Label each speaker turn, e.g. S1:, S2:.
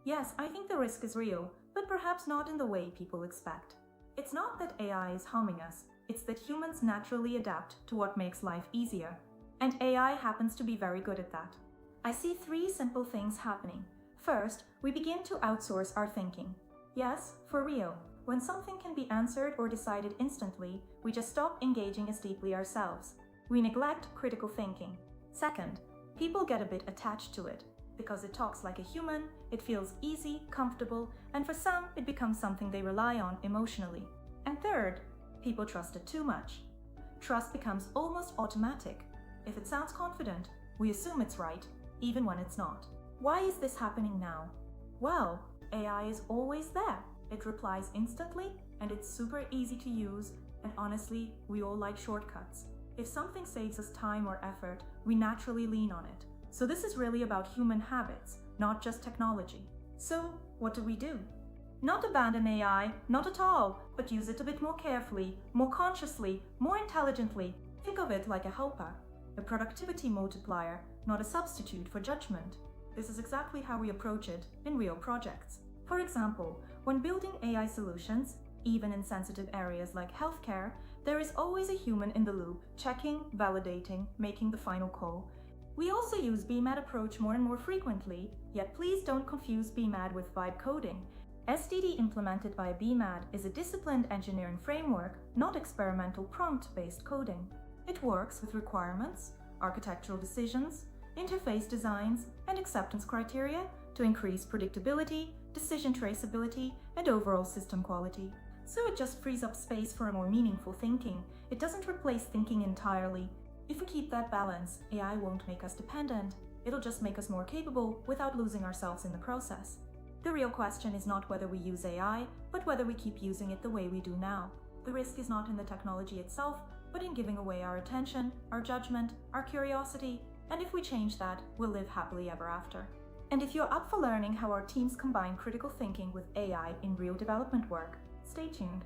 S1: Yes, I think the risk is real, but perhaps not in the way people expect. It's not that AI is harming us, it's that humans naturally adapt to what makes life easier. And AI happens to be very good at that. I see three simple things happening. First, we begin to outsource our thinking. Yes, for real. When something can be answered or decided instantly, we just stop engaging as deeply ourselves. We neglect critical thinking. Second, people get a bit attached to it. Because it talks like a human, it feels easy, comfortable, and for some, it becomes something they rely on emotionally. And third, people trust it too much. Trust becomes almost automatic. If it sounds confident, we assume it's right, even when it's not. Why is this happening now? Well, AI is always there. It replies instantly, and it's super easy to use, and honestly, we all like shortcuts. If something saves us time or effort, we naturally lean on it. So this is really about human habits, not just technology. So, what do? Not abandon AI, not at all, but use it a bit more carefully, more consciously, more intelligently. Think of it like a helper, a productivity multiplier, not a substitute for judgment. This is exactly how we approach it in real projects. For example, when building AI solutions, even in sensitive areas like healthcare, there is always a human in the loop, checking, validating, making the final call. We also use BMAD approach more and more frequently, yet please don't confuse BMAD with vibe coding. SDD implemented by BMAD is a disciplined engineering framework, not experimental prompt-based coding. It works with requirements, architectural decisions, interface designs, and acceptance criteria to increase predictability, decision traceability, and overall system quality. So it just frees up space for a more meaningful thinking. It doesn't replace thinking entirely. If we keep that balance, AI won't make us dependent. It'll just make us more capable without losing ourselves in the process. The real question is not whether we use AI, but whether we keep using it the way we do now. The risk is not in the technology itself, but in giving away our attention, our judgment, our curiosity, and if we change that, we'll live happily ever after. And if you're up for learning how our teams combine critical thinking with AI in real development work, stay tuned.